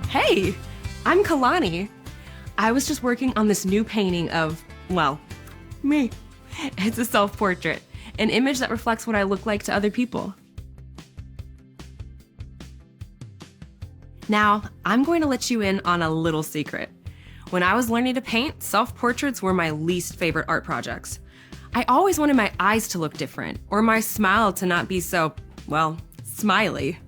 Hey, I'm Kalani. I was just working on this new painting of, well, me. It's a self-portrait, an image that reflects what I look like to other people. Now, I'm going to let you in on a little secret. When I was learning to paint, self-portraits were my least favorite art projects. I always wanted my eyes to look different, or my smile to not be so, well, smiley.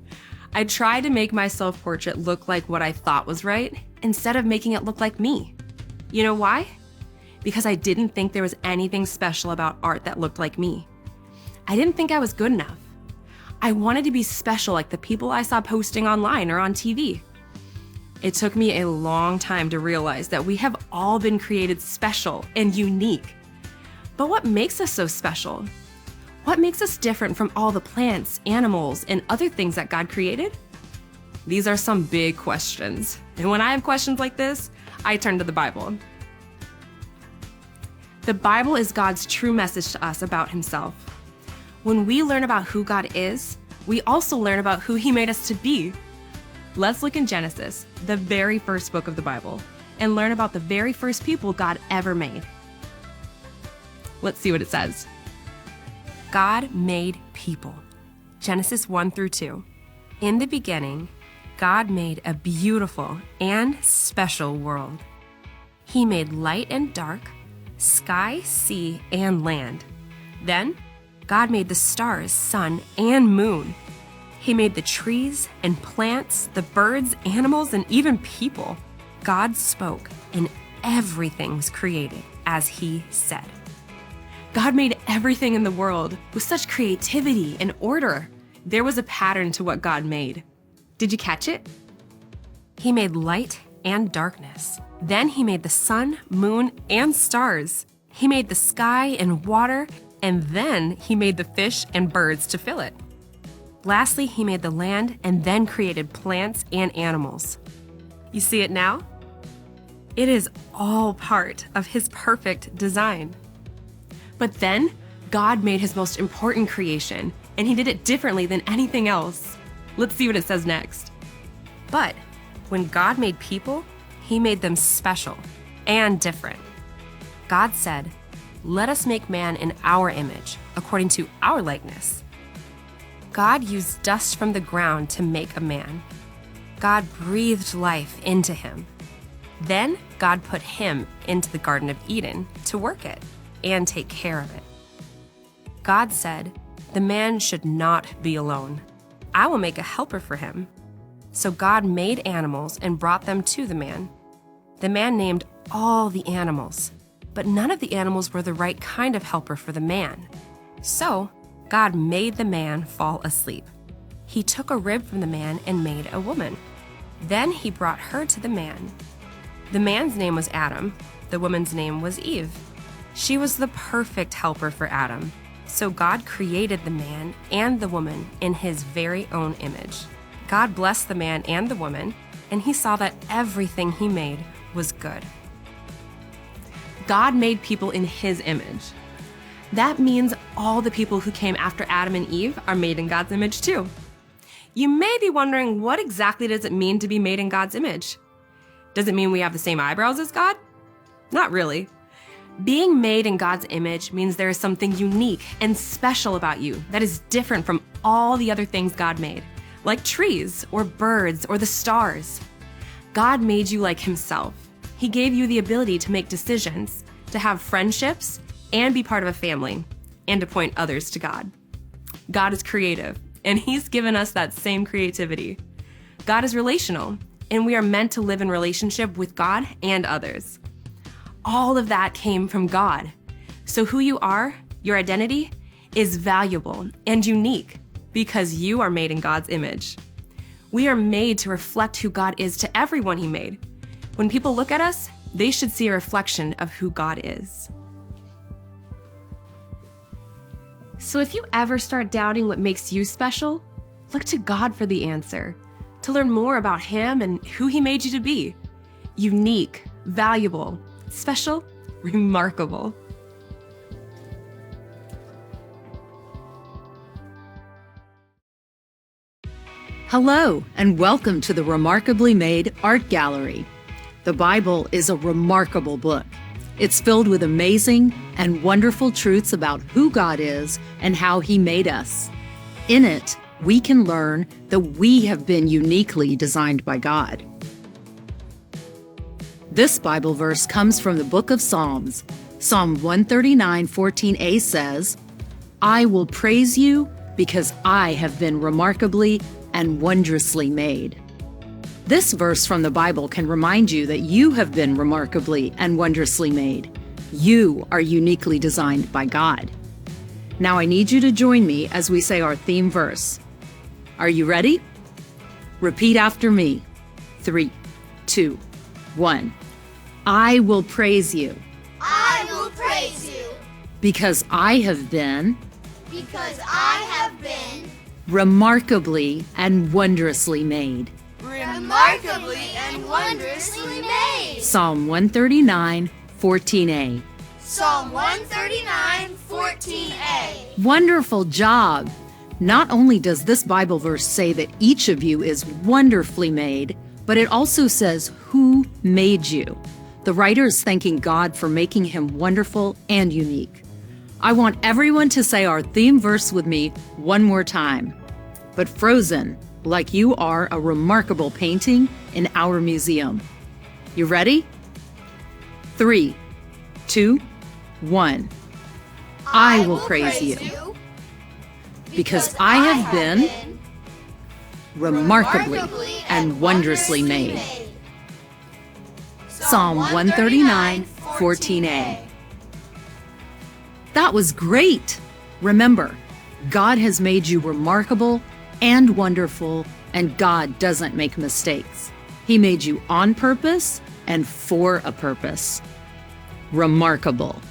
I tried to make my self-portrait look like what I thought was right, instead of making it look like me. You know why? Because I didn't think there was anything special about art that looked like me. I didn't think I was good enough. I wanted to be special like the people I saw posting online or on TV. It took me a long time to realize that we have all been created special and unique. But what makes us so special? What makes us different from all the plants, animals, and other things that God created? These are some big questions. And when I have questions like this, I turn to the Bible. The Bible is God's true message to us about Himself. When we learn about who God is, we also learn about who He made us to be. Let's look in Genesis, the very first book of the Bible, and learn about the very first people God ever made. Let's see what it says. God made people. Genesis 1-2. In the beginning, God made a beautiful and special world. He made light and dark, sky, sea, and land. Then, God made the stars, sun, and moon. He made the trees and plants, the birds, animals, and even people. God spoke, and everything was created as He said. God made everything in the world with such creativity and order. There was a pattern to what God made. Did you catch it? He made light and darkness. Then He made the sun, moon, and stars. He made the sky and water, and then He made the fish and birds to fill it. Lastly, He made the land and then created plants and animals. You see it now? It is all part of His perfect design. But then, God made His most important creation, and He did it differently than anything else. Let's see what it says next. But when God made people, He made them special and different. God said, "Let us make man in our image, according to our likeness." God used dust from the ground to make a man. God breathed life into him. Then God put him into the Garden of Eden to work it and take care of it. God said, "The man should not be alone. I will make a helper for him." So God made animals and brought them to the man. The man named all the animals, but none of the animals were the right kind of helper for the man. So God made the man fall asleep. He took a rib from the man and made a woman. Then He brought her to the man. The man's name was Adam. The woman's name was Eve. She was the perfect helper for Adam. So God created the man and the woman in His very own image. God blessed the man and the woman, and He saw that everything He made was good. God made people in His image. That means all the people who came after Adam and Eve are made in God's image too. You may be wondering, what exactly does it mean to be made in God's image? Does it mean we have the same eyebrows as God? Not really. Being made in God's image means there is something unique and special about you that is different from all the other things God made, like trees or birds or the stars. God made you like Himself. He gave you the ability to make decisions, to have friendships, and be part of a family, and to point others to God. God is creative, and He's given us that same creativity. God is relational, and we are meant to live in relationship with God and others. All of that came from God. So who you are, your identity, is valuable and unique because you are made in God's image. We are made to reflect who God is to everyone He made. When people look at us, they should see a reflection of who God is. So if you ever start doubting what makes you special, look to God for the answer, to learn more about Him and who He made you to be. Unique, valuable, special, remarkable. Hello, and welcome to the Remarkably Made Art Gallery. The Bible is a remarkable book. It's filled with amazing and wonderful truths about who God is and how He made us. In it, we can learn that we have been uniquely designed by God. This Bible verse comes from the book of Psalms. Psalm 139:14a says, "I will praise you because I have been remarkably and wondrously made." This verse from the Bible can remind you that you have been remarkably and wondrously made. You are uniquely designed by God. Now I need you to join me as we say our theme verse. Are you ready? Repeat after me. 3, 2, 1. I will praise you. I will praise you. Because I have been remarkably and wondrously made. Remarkably and wondrously made. Psalm 139:14a. Psalm 139:14a. Wonderful job! Not only does this Bible verse say that each of you is wonderfully made, but it also says who made you. The writer is thanking God for making him wonderful and unique. I want everyone to say our theme verse with me one more time, but frozen, like you are a remarkable painting in our museum. You ready? 3, 2, 1. I will praise you because I have been remarkably and wondrously made. Psalm 139:14a. That was great! Remember, God has made you remarkable and wonderful, and God doesn't make mistakes. He made you on purpose and for a purpose. Remarkable.